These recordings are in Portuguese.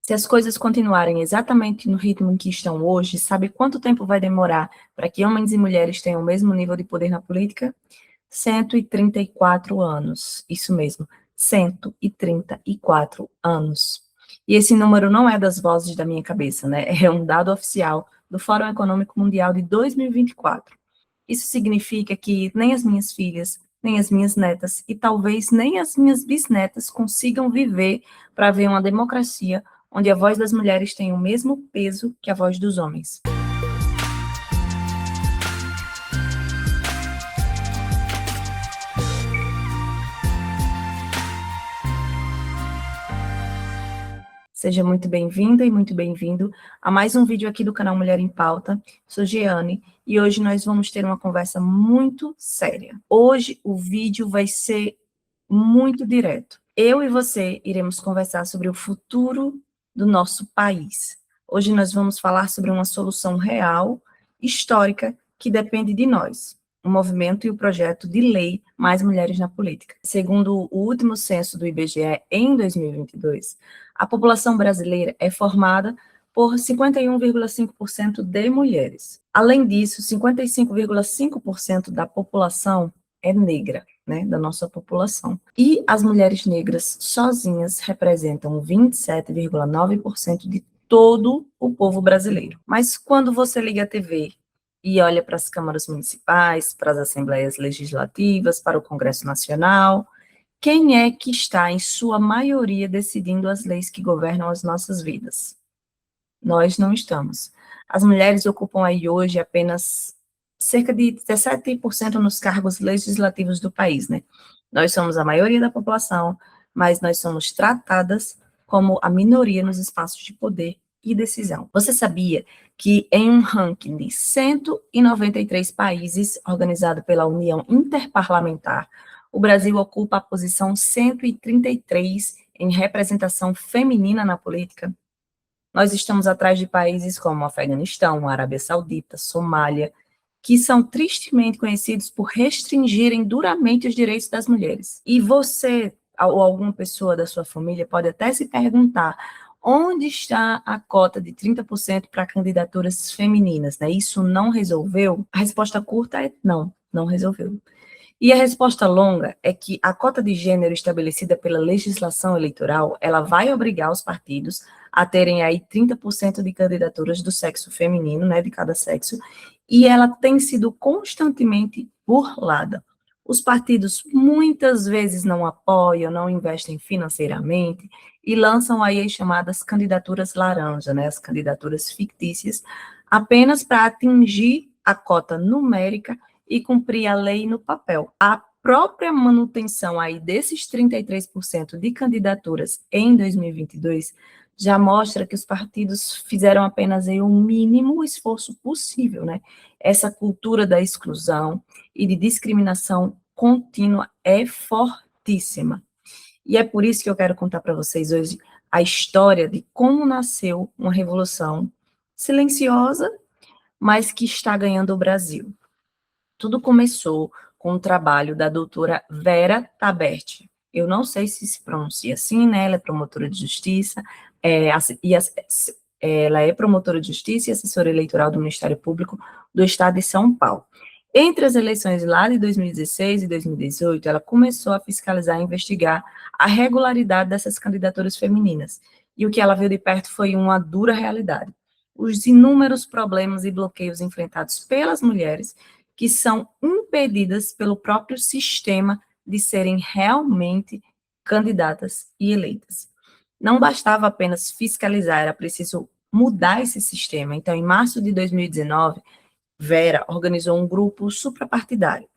Se as coisas continuarem exatamente no ritmo em que estão hoje, sabe quanto tempo vai demorar para que homens e mulheres tenham o mesmo nível de poder na política? 134 anos. Isso mesmo, 134 anos. E esse número não é das vozes da minha cabeça, né? É um dado oficial do Fórum Econômico Mundial de 2024. Isso significa que nem as minhas filhas, nem as minhas netas e talvez nem as minhas bisnetas consigam viver para ver uma democracia onde a voz das mulheres tem o mesmo peso que a voz dos homens. Seja muito bem-vinda e muito bem-vindo a mais um vídeo aqui do canal Mulher em Pauta. Sou Jeane e hoje nós vamos ter uma conversa muito séria. Hoje o vídeo vai ser muito direto. Eu e você iremos conversar sobre o futuro do nosso país. Hoje nós vamos falar sobre uma solução real, histórica, que depende de nós. O movimento e o projeto de lei Mais Mulheres na Política. Segundo o último censo do IBGE, em 2022, a população brasileira é formada por 51,5% de mulheres. Além disso, 55,5% da população é negra, né, da nossa população. E as mulheres negras sozinhas representam 27,9% de todo o povo brasileiro. Mas quando você liga a TV e olha para as câmaras municipais, para as assembleias legislativas, para o Congresso Nacional, quem é que está, em sua maioria, decidindo as leis que governam as nossas vidas? Nós não estamos. As mulheres ocupam aí hoje apenas cerca de 17% nos cargos legislativos do país, né? Nós somos a maioria da população, mas nós somos tratadas como a minoria nos espaços de poder e decisão. Você sabia que em um ranking de 193 países, organizado pela União Interparlamentar, o Brasil ocupa a posição 133 em representação feminina na política? Nós estamos atrás de países como Afeganistão, Arábia Saudita, Somália, que são tristemente conhecidos por restringirem duramente os direitos das mulheres. E você, ou alguma pessoa da sua família, pode até se perguntar onde está a cota de 30% para candidaturas femininas, né? Isso não resolveu? A resposta curta é não, não resolveu. E a resposta longa é que a cota de gênero estabelecida pela legislação eleitoral, ela vai obrigar os partidos a terem aí 30% de candidaturas do sexo feminino, né, de cada sexo, e ela tem sido constantemente burlada. Os partidos muitas vezes não apoiam, não investem financeiramente e lançam aí as chamadas candidaturas laranja, né, as candidaturas fictícias, apenas para atingir a cota numérica e cumprir a lei no papel. A própria manutenção aí desses 33% de candidaturas em 2022 já mostra que os partidos fizeram apenas aí o mínimo esforço possível, né? Essa cultura da exclusão e de discriminação contínua é fortíssima. E é por isso que eu quero contar para vocês hoje a história de como nasceu uma revolução silenciosa, mas que está ganhando o Brasil. Tudo começou com o trabalho da doutora Vera Taberti. Eu não sei se se pronuncia assim, né? Ela é promotora de justiça, ela é promotora de justiça e assessora eleitoral do Ministério Público do Estado de São Paulo. Entre as eleições lá de 2016 e 2018, ela começou a fiscalizar e investigar a regularidade dessas candidaturas femininas. E o que ela viu de perto foi uma dura realidade. Os inúmeros problemas e bloqueios enfrentados pelas mulheres que são impedidas pelo próprio sistema de serem realmente candidatas e eleitas. Não bastava apenas fiscalizar, era preciso mudar esse sistema. Então, em março de 2019, Vera organizou um grupo suprapartidário.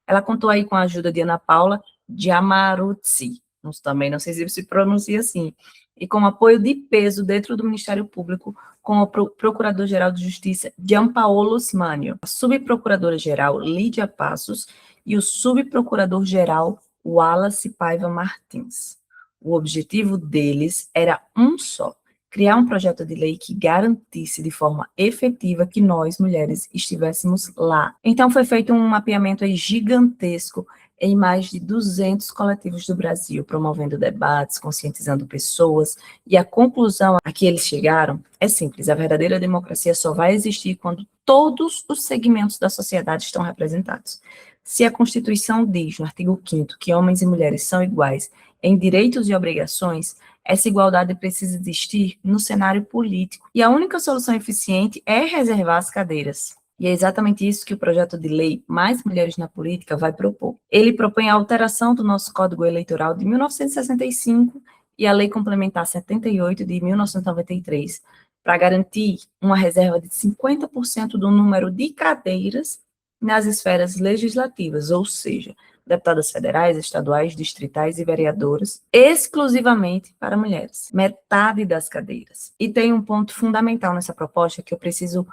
Ela contou aí com a ajuda de Ana Paula Giammarucci, também não sei se se pronuncia assim, e com apoio de peso dentro do Ministério Público, com o Procurador-Geral de Justiça, Gianpaolo Osmanio, a Subprocuradora-Geral, Lídia Passos, e o Subprocurador-Geral, Wallace Paiva Martins. O objetivo deles era um só: criar um projeto de lei que garantisse de forma efetiva que nós, mulheres, estivéssemos lá. Então, foi feito um mapeamento aí gigantesco em mais de 200 coletivos do Brasil, promovendo debates, conscientizando pessoas, e a conclusão a que eles chegaram é simples: a verdadeira democracia só vai existir quando todos os segmentos da sociedade estão representados. Se a Constituição diz, no artigo 5º, que homens e mulheres são iguais em direitos e obrigações, essa igualdade precisa existir no cenário político. E a única solução eficiente é reservar as cadeiras. E é exatamente isso que o projeto de lei Mais Mulheres na Política vai propor. Ele propõe a alteração do nosso Código Eleitoral de 1965 e a Lei Complementar 78 de 1993, para garantir uma reserva de 50% do número de cadeiras nas esferas legislativas, ou seja, deputadas federais, estaduais, distritais e vereadoras, exclusivamente para mulheres, metade das cadeiras. E tem um ponto fundamental nessa proposta que eu preciso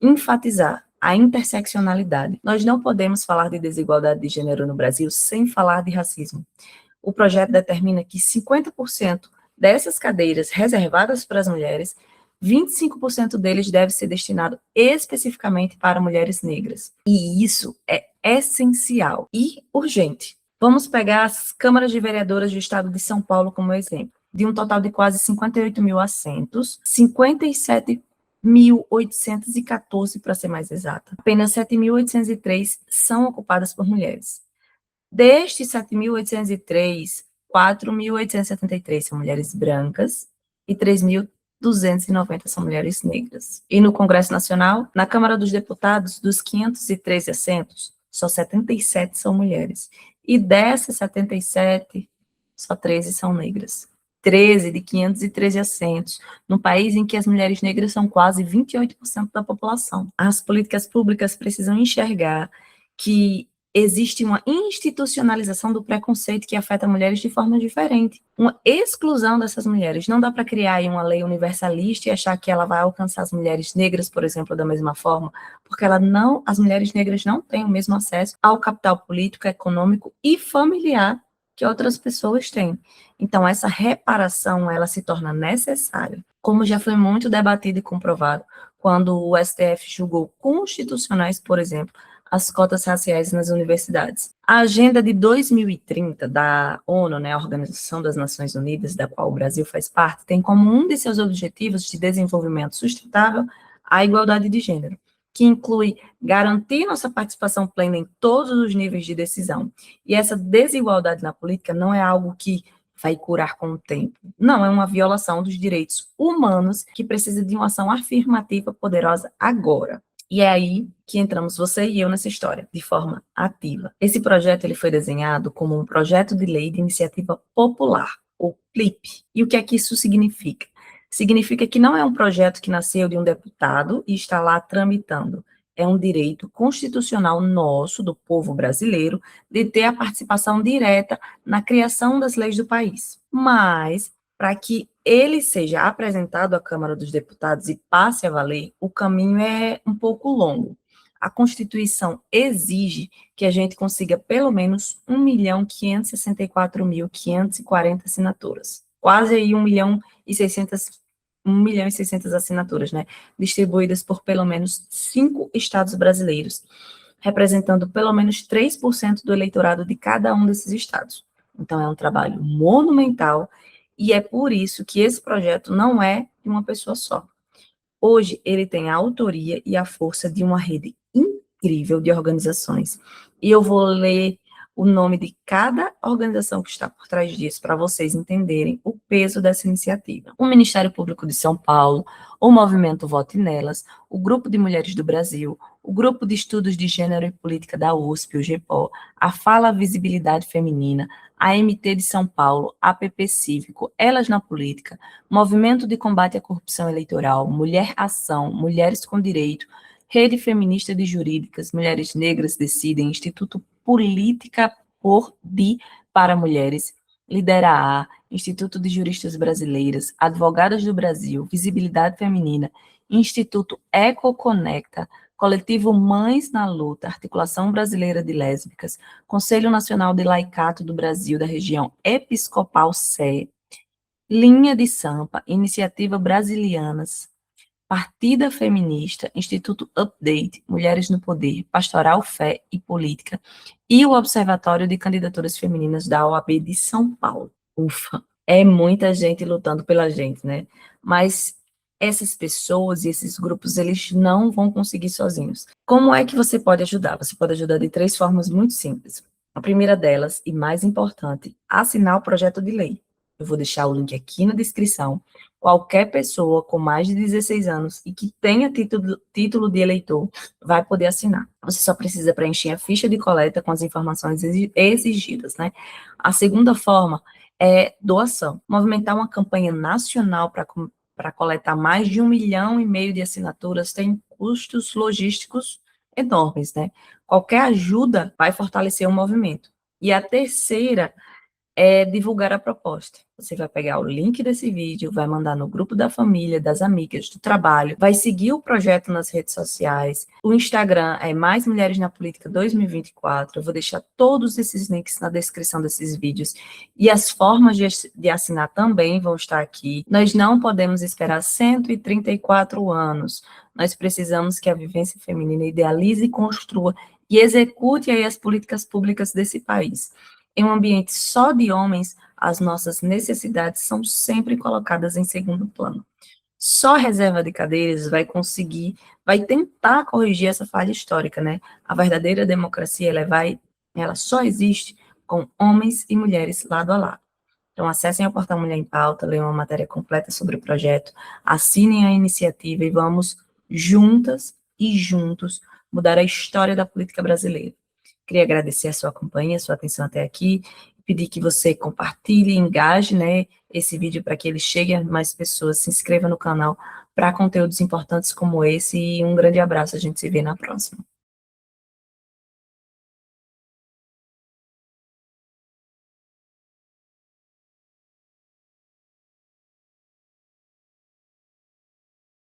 enfatizar: a interseccionalidade. Nós não podemos falar de desigualdade de gênero no Brasil sem falar de racismo. O projeto determina que 50% dessas cadeiras reservadas para as mulheres, 25% deles deve ser destinado especificamente para mulheres negras. E isso é essencial e urgente. Vamos pegar as câmaras de vereadoras do estado de São Paulo como exemplo. De um total de quase 58 mil assentos, 57.814, para ser mais exata, apenas 7.803 são ocupadas por mulheres. Destes 7.803, 4.873 são mulheres brancas e 3.290 são mulheres negras. E no Congresso Nacional, na Câmara dos Deputados, dos 513 assentos, só 77 são mulheres. E dessas 77, só 13 são negras. 13 de 513 assentos, num país em que as mulheres negras são quase 28% da população. As políticas públicas precisam enxergar que existe uma institucionalização do preconceito que afeta mulheres de forma diferente, uma exclusão dessas mulheres. Não dá para criar aí uma lei universalista e achar que ela vai alcançar as mulheres negras, por exemplo, da mesma forma, porque as mulheres negras não têm o mesmo acesso ao capital político, econômico e familiar que outras pessoas têm. Então, essa reparação, ela se torna necessária, como já foi muito debatido e comprovado, quando o STF julgou constitucionais, por exemplo, as cotas raciais nas universidades. A Agenda de 2030 da ONU, né, a Organização das Nações Unidas, da qual o Brasil faz parte, tem como um de seus objetivos de desenvolvimento sustentável a igualdade de gênero, que inclui garantir nossa participação plena em todos os níveis de decisão. E essa desigualdade na política não é algo que vai curar com o tempo. Não, é uma violação dos direitos humanos que precisa de uma ação afirmativa poderosa agora. E é aí que entramos você e eu nessa história, de forma ativa. Esse projeto ele foi desenhado como um projeto de lei de iniciativa popular, ou PLIP. E o que é que isso significa? Significa que não é um projeto que nasceu de um deputado e está lá tramitando. É um direito constitucional nosso, do povo brasileiro, de ter a participação direta na criação das leis do país. Mas, para que ele seja apresentado à Câmara dos Deputados e passe a valer, o caminho é um pouco longo. A Constituição exige que a gente consiga pelo menos 1.564.540 assinaturas. Quase aí 1.600.000 assinaturas, né? Distribuídas por pelo menos 5 estados brasileiros, representando pelo menos 3% do eleitorado de cada um desses estados. Então, é um trabalho monumental e é por isso que esse projeto não é de uma pessoa só. Hoje, ele tem a autoria e a força de uma rede incrível de organizações. E eu vou ler o nome de cada organização que está por trás disso, para vocês entenderem o peso dessa iniciativa. O Ministério Público de São Paulo, o Movimento Vote Nelas, o Grupo de Mulheres do Brasil, o Grupo de Estudos de Gênero e Política da USP, o GEPO, a Fala Visibilidade Feminina, a MT de São Paulo, APP Cívico, Elas na Política, Movimento de Combate à Corrupção Eleitoral, Mulher Ação, Mulheres com Direito, Rede Feminista de Jurídicas, Mulheres Negras Decidem, Instituto Política por para Mulheres, Lidera A, Instituto de Juristas Brasileiras, Advogadas do Brasil, Visibilidade Feminina, Instituto Ecoconecta, Coletivo Mães na Luta, Articulação Brasileira de Lésbicas, Conselho Nacional de Laicato do Brasil da região Episcopal Sé, Linha de Sampa, Iniciativa Brasilianas, Partida Feminista, Instituto Update, Mulheres no Poder, Pastoral Fé e Política, e o Observatório de Candidaturas Femininas da OAB de São Paulo. Ufa, é muita gente lutando pela gente, né? Mas essas pessoas e esses grupos, eles não vão conseguir sozinhos. Como é que você pode ajudar? Você pode ajudar de 3 formas muito simples. A primeira delas, e mais importante, assinar o projeto de lei. Eu vou deixar o link aqui na descrição. Qualquer pessoa com mais de 16 anos e que tenha título de eleitor vai poder assinar. Você só precisa preencher a ficha de coleta com as informações exigidas, né? A segunda forma é doação. Movimentar uma campanha nacional para coletar mais de 1,5 milhão de assinaturas tem custos logísticos enormes, né? Qualquer ajuda vai fortalecer o movimento. E a terceira é divulgar a proposta. Você vai pegar o link desse vídeo, vai mandar no grupo da família, das amigas, do trabalho, vai seguir o projeto nas redes sociais. O Instagram é Mais Mulheres na Política 2024. Eu vou deixar todos esses links na descrição desses vídeos. E as formas de assinar também vão estar aqui. Nós não podemos esperar 134 anos. Nós precisamos que a vivência feminina idealize e construa e execute aí as políticas públicas desse país. Em um ambiente só de homens, as nossas necessidades são sempre colocadas em segundo plano. Só a reserva de cadeiras vai tentar corrigir essa falha histórica, né? A verdadeira democracia, ela só existe com homens e mulheres lado a lado. Então, acessem o portal Mulher em Pauta, leiam uma matéria completa sobre o projeto, assinem a iniciativa e vamos, juntas e juntos, mudar a história da política brasileira. Queria agradecer a sua companhia, a sua atenção até aqui, pedir que você compartilhe, engaje, né, esse vídeo para que ele chegue a mais pessoas, se inscreva no canal para conteúdos importantes como esse, e um grande abraço, a gente se vê na próxima.